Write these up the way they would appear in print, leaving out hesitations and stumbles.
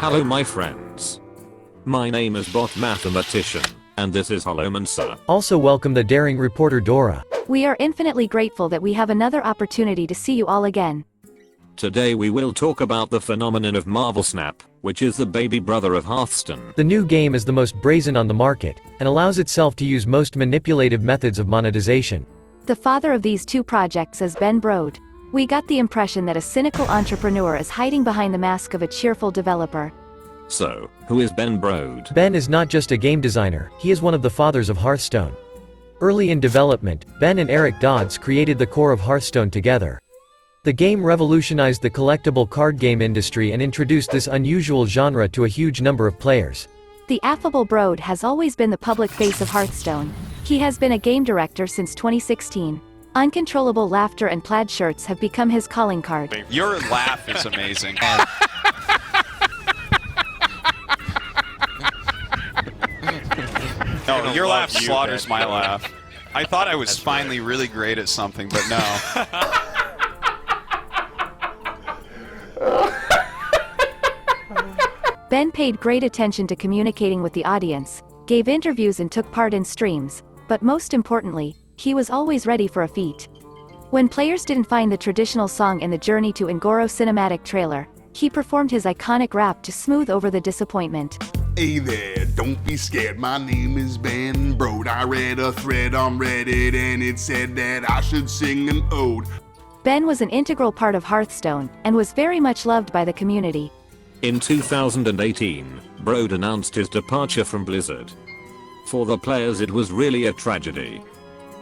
Hello my friends. My name is Bot Mathematician, and this is Holomancer. Also welcome the daring reporter Dora. We are infinitely grateful that we have another opportunity to see you all again. Today we will talk about the phenomenon of Marvel Snap, which is the baby brother of Hearthstone. The new game is the most brazen on the market, and allows itself to use most manipulative methods of monetization. The father of these two projects is Ben Brode. We got the impression that a cynical entrepreneur is hiding behind the mask of a cheerful developer. So, who is Ben Brode? Ben is not just a game designer, he is one of the fathers of Hearthstone. Early in development, Ben and Eric Dodds created the core of Hearthstone together. The game revolutionized the collectible card game industry and introduced this unusual genre to a huge number of players. The affable Brode has always been the public face of Hearthstone. He has been a game director since 2016. Uncontrollable laughter and plaid shirts have become his calling card. Your laugh is amazing. No, your laugh slaughters my laugh. I thought I was finally really great at something, but no. Ben paid great attention to communicating with the audience, gave interviews and took part in streams, but most importantly, he was always ready for a feat. When players didn't find the traditional song in the Journey to Ngoro cinematic trailer, he performed his iconic rap to smooth over the disappointment. Hey there, don't be scared, my name is Ben Brode. I read a thread on Reddit and it said that I should sing an ode. Ben was an integral part of Hearthstone, and was very much loved by the community. In 2018, Brode announced his departure from Blizzard. For the players it was really a tragedy.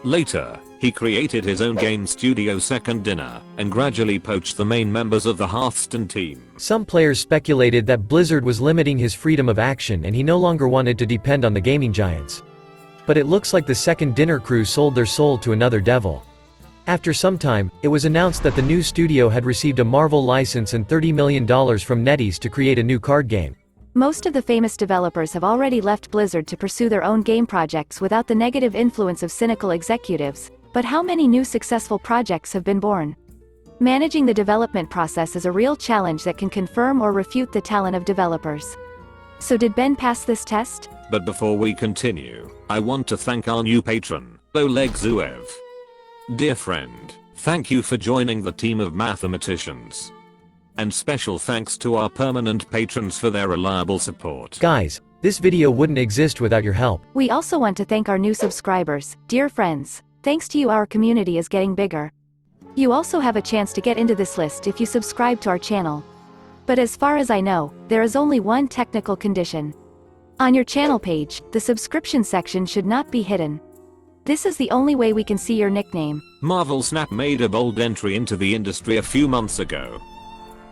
Later, he created his own game studio Second Dinner, and gradually poached the main members of the Hearthstone team. Some players speculated that Blizzard was limiting his freedom of action and he no longer wanted to depend on the gaming giants. But it looks like the Second Dinner crew sold their soul to another devil. After some time, it was announced that the new studio had received a Marvel license and $30 million from NetEase to create a new card game. Most of the famous developers have already left Blizzard to pursue their own game projects without the negative influence of cynical executives, but how many new successful projects have been born? Managing the development process is a real challenge that can confirm or refute the talent of developers. So did Ben pass this test? But before we continue, I want to thank our new patron, Oleg Zuev. Dear friend, thank you for joining the team of mathematicians. And special thanks to our permanent patrons for their reliable support. Guys, this video wouldn't exist without your help. We also want to thank our new subscribers. Dear friends, thanks to you our community is getting bigger. You also have a chance to get into this list if you subscribe to our channel. But as far as I know, there is only one technical condition. On your channel page, the subscription section should not be hidden. This is the only way we can see your nickname. Marvel Snap made a bold entry into the industry a few months ago.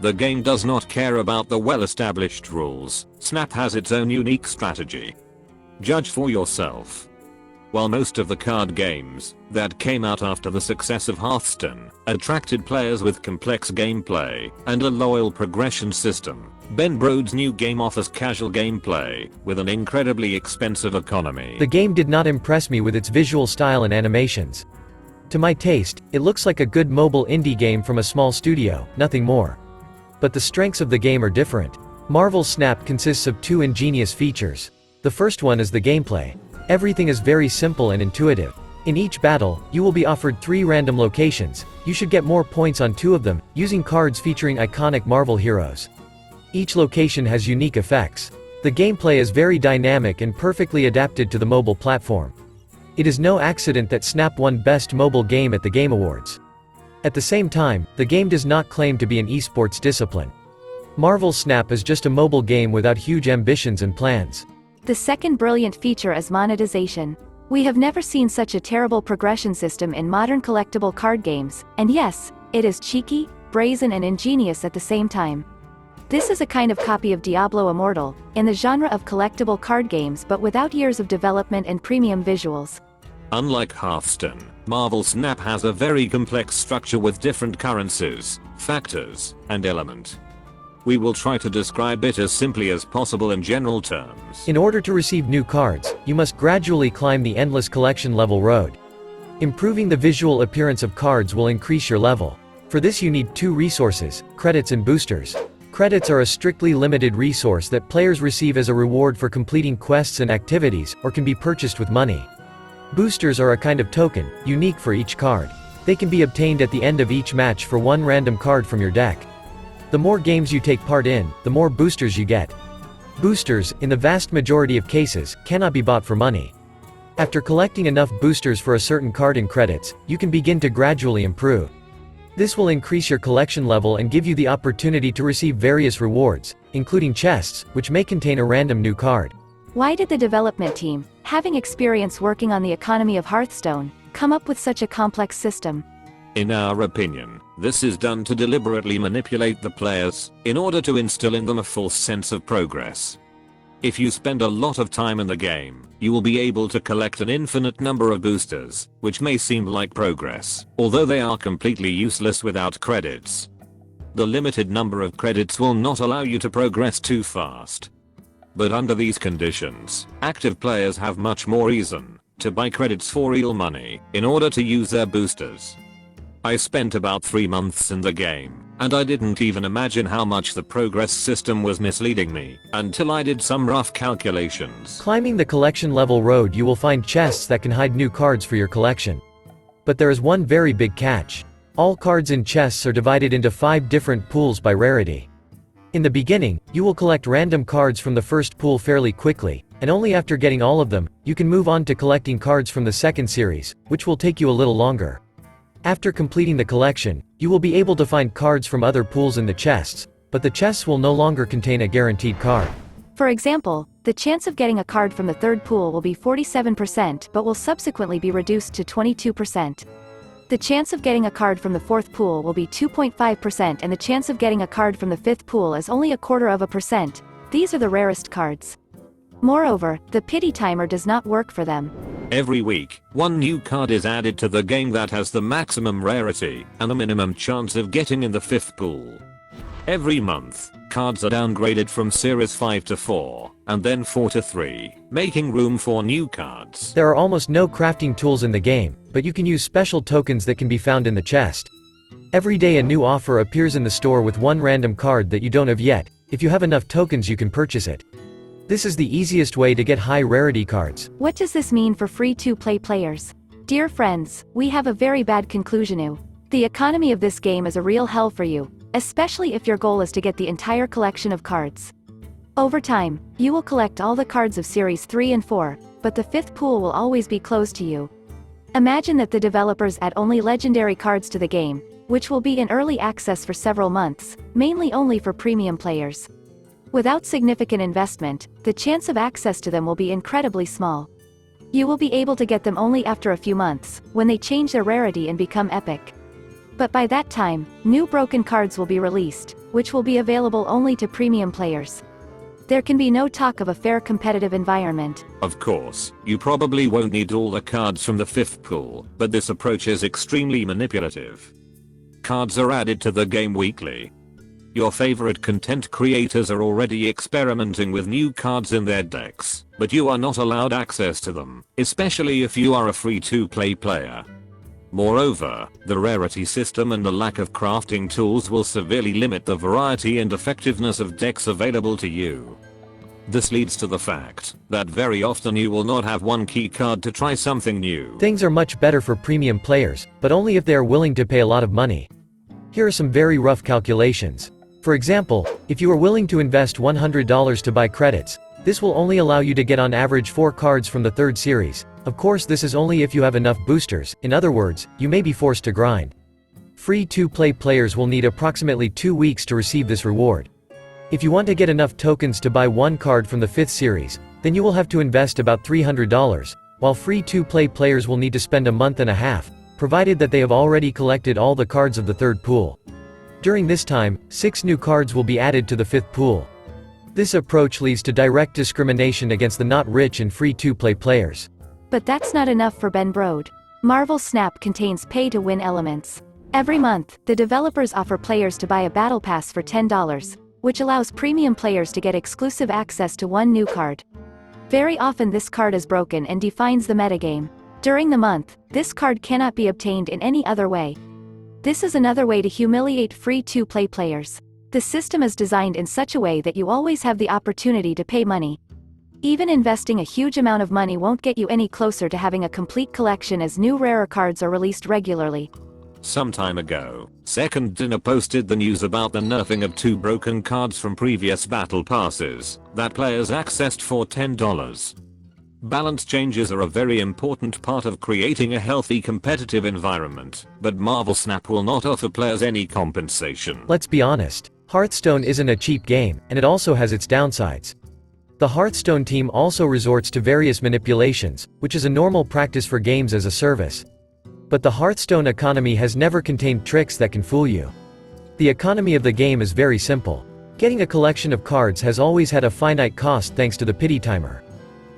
The game does not care about the well-established rules. Snap has its own unique strategy. Judge for yourself. While most of the card games that came out after the success of Hearthstone attracted players with complex gameplay and a loyal progression system, Ben Brode's new game offers casual gameplay with an incredibly expensive economy. The game did not impress me with its visual style and animations. To my taste, it looks like a good mobile indie game from a small studio, nothing more. But the strengths of the game are different. Marvel Snap consists of two ingenious features. The first one is the gameplay. Everything is very simple and intuitive. In each battle, you will be offered 3 random locations. You should get more points on 2 of them, using cards featuring iconic Marvel heroes. Each location has unique effects. The gameplay is very dynamic and perfectly adapted to the mobile platform. It is no accident that Snap won Best Mobile Game at the Game Awards. At the same time, the game does not claim to be an esports discipline. Marvel Snap is just a mobile game without huge ambitions and plans. The second brilliant feature is monetization. We have never seen such a terrible progression system in modern collectible card games, and yes, it is cheeky, brazen and ingenious at the same time. This is a kind of copy of Diablo Immortal, in the genre of collectible card games but without years of development and premium visuals. Unlike Hearthstone, Marvel Snap has a very complex structure with different currencies, factors, and elements. We will try to describe it as simply as possible in general terms. In order to receive new cards, you must gradually climb the endless collection level road. Improving the visual appearance of cards will increase your level. For this you need 2 resources, credits and boosters. Credits are a strictly limited resource that players receive as a reward for completing quests and activities, or can be purchased with money. Boosters are a kind of token, unique for each card. They can be obtained at the end of each match for one random card from your deck. The more games you take part in, the more boosters you get. Boosters, in the vast majority of cases, cannot be bought for money. After collecting enough boosters for a certain card in credits, you can begin to gradually improve. This will increase your collection level and give you the opportunity to receive various rewards, including chests, which may contain a random new card. Why did the development team, having experience working on the economy of Hearthstone, come up with such a complex system? In our opinion, this is done to deliberately manipulate the players, in order to instill in them a false sense of progress. If you spend a lot of time in the game, you will be able to collect an infinite number of boosters, which may seem like progress, although they are completely useless without credits. The limited number of credits will not allow you to progress too fast. But under these conditions, active players have much more reason to buy credits for real money, in order to use their boosters. I spent about 3 months in the game, and I didn't even imagine how much the progress system was misleading me, until I did some rough calculations. Climbing the collection level road, you will find chests that can hide new cards for your collection. But there is one very big catch. All cards in chests are divided into 5 different pools by rarity. In the beginning, you will collect random cards from the first pool fairly quickly, and only after getting all of them, you can move on to collecting cards from the second series, which will take you a little longer. After completing the collection, you will be able to find cards from other pools in the chests, but the chests will no longer contain a guaranteed card. For example, the chance of getting a card from the third pool will be 47% but will subsequently be reduced to 22%. The chance of getting a card from the fourth pool will be 2.5% and the chance of getting a card from the fifth pool is only 0.25%. These are the rarest cards. Moreover, the pity timer does not work for them. Every week, one new card is added to the game that has the maximum rarity and the minimum chance of getting in the fifth pool. Every month, cards are downgraded from Series 5 to 4, and then 4 to 3, making room for new cards. There are almost no crafting tools in the game, but you can use special tokens that can be found in the chest. Every day a new offer appears in the store with one random card that you don't have yet. If you have enough tokens you can purchase it. This is the easiest way to get high rarity cards. What does this mean for free-to-play players? Dear friends, we have a very bad conclusion now. The economy of this game is a real hell for you, especially if your goal is to get the entire collection of cards. Over time, you will collect all the cards of Series 3 and 4, but the fifth pool will always be closed to you. Imagine that the developers add only legendary cards to the game, which will be in early access for several months, mainly only for premium players. Without significant investment, the chance of access to them will be incredibly small. You will be able to get them only after a few months, when they change their rarity and become epic. But by that time, new broken cards will be released, which will be available only to premium players. There can be no talk of a fair competitive environment. Of course, you probably won't need all the cards from the fifth pool, but this approach is extremely manipulative. Cards are added to the game weekly. Your favorite content creators are already experimenting with new cards in their decks, but you are not allowed access to them, especially if you are a free-to-play player. Moreover, the rarity system and the lack of crafting tools will severely limit the variety and effectiveness of decks available to you. This leads to the fact that very often you will not have one key card to try something new. Things are much better for premium players, but only if they are willing to pay a lot of money. Here are some very rough calculations. For example, if you are willing to invest $100 to buy credits, this will only allow you to get on average 4 cards from the third series. Of course, this is only if you have enough boosters. In other words, you may be forced to grind. Free-to-play players will need approximately 2 weeks to receive this reward. If you want to get enough tokens to buy 1 card from the 5th series, then you will have to invest about $300, while free-to-play players will need to spend a month and a half, provided that they have already collected all the cards of the third pool. During this time, 6 new cards will be added to the 5th pool. This approach leads to direct discrimination against the not rich and free-to-play players. But that's not enough for Ben Brode. Marvel Snap contains pay-to-win elements. Every month, the developers offer players to buy a battle pass for $10, which allows premium players to get exclusive access to 1 new card. Very often this card is broken and defines the metagame. During the month, this card cannot be obtained in any other way. This is another way to humiliate free-to-play players. The system is designed in such a way that you always have the opportunity to pay money. Even investing a huge amount of money won't get you any closer to having a complete collection, as new rarer cards are released regularly. Some time ago, Second Dinner posted the news about the nerfing of 2 broken cards from previous battle passes that players accessed for $10. Balance changes are a very important part of creating a healthy competitive environment, but Marvel Snap will not offer players any compensation. Let's be honest, Hearthstone isn't a cheap game, and it also has its downsides. The Hearthstone team also resorts to various manipulations, which is a normal practice for games as a service. But the Hearthstone economy has never contained tricks that can fool you. The economy of the game is very simple. Getting a collection of cards has always had a finite cost thanks to the pity timer.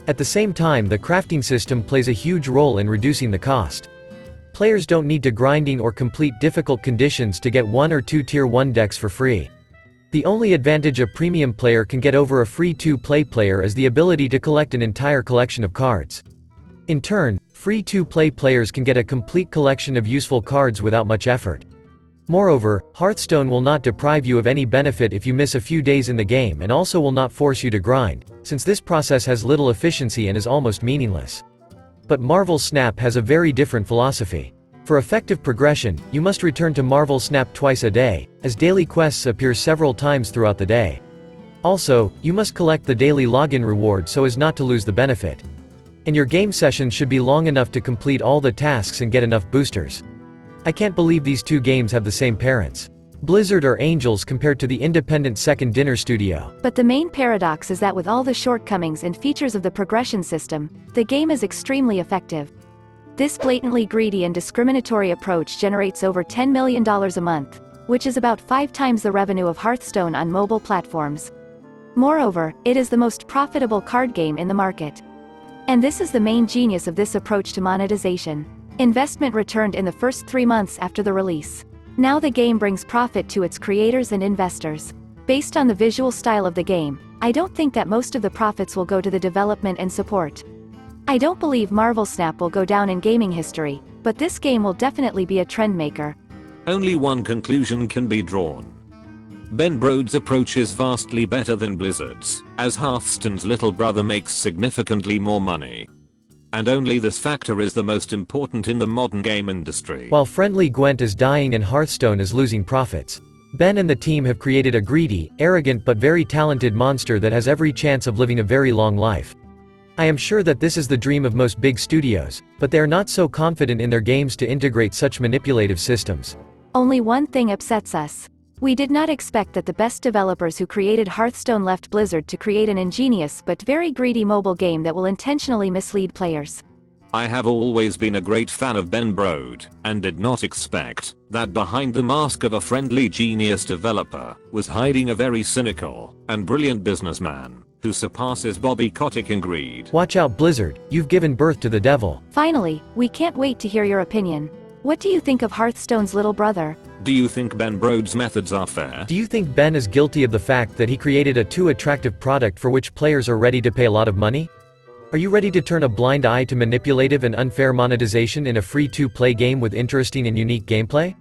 At the same time, the crafting system plays a huge role in reducing the cost. Players don't need to grinding or complete difficult conditions to get 1 or 2 tier 1 decks for free. The only advantage a premium player can get over a free to-play player is the ability to collect an entire collection of cards. In turn, free to-play players can get a complete collection of useful cards without much effort. Moreover, Hearthstone will not deprive you of any benefit if you miss a few days in the game, and also will not force you to grind, since this process has little efficiency and is almost meaningless. But Marvel Snap has a very different philosophy. For effective progression, you must return to Marvel Snap twice a day, as daily quests appear several times throughout the day. Also, you must collect the daily login reward so as not to lose the benefit. And your game session should be long enough to complete all the tasks and get enough boosters. I can't believe these 2 games have the same parents. Blizzard are angels compared to the independent Second Dinner studio. But the main paradox is that with all the shortcomings and features of the progression system, the game is extremely effective. This blatantly greedy and discriminatory approach generates over $10 million a month, which is about 5 times the revenue of Hearthstone on mobile platforms. Moreover, it is the most profitable card game in the market. And this is the main genius of this approach to monetization. Investment returned in the first 3 months after the release. Now the game brings profit to its creators and investors. Based on the visual style of the game, I don't think that most of the profits will go to the development and support. I don't believe Marvel Snap will go down in gaming history, but this game will definitely be a trend maker. Only one conclusion can be drawn. Ben Brode's approach is vastly better than Blizzard's, as Hearthstone's little brother makes significantly more money. And only this factor is the most important in the modern game industry. While friendly Gwent is dying and Hearthstone is losing profits, Ben and the team have created a greedy, arrogant but very talented monster that has every chance of living a very long life. I am sure that this is the dream of most big studios, but they are not so confident in their games to integrate such manipulative systems. Only one thing upsets us. We did not expect that the best developers who created Hearthstone left Blizzard to create an ingenious but very greedy mobile game that will intentionally mislead players. I have always been a great fan of Ben Brode, and did not expect that behind the mask of a friendly genius developer was hiding a very cynical and brilliant businessman who surpasses Bobby Kotick in greed. Watch out, Blizzard, you've given birth to the devil. Finally, we can't wait to hear your opinion. What do you think of Hearthstone's little brother? Do you think Ben Brode's methods are fair? Do you think Ben is guilty of the fact that he created a too attractive product for which players are ready to pay a lot of money? Are you ready to turn a blind eye to manipulative and unfair monetization in a free-to-play game with interesting and unique gameplay?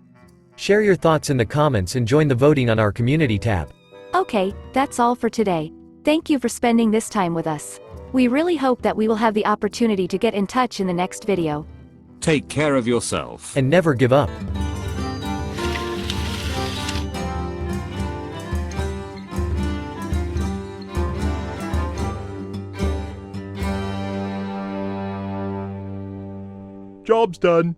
Share your thoughts in the comments and join the voting on our community tab. Okay, that's all for today. Thank you for spending this time with us. We really hope that we will have the opportunity to get in touch in the next video. Take care of yourself. And never give up. Job's done.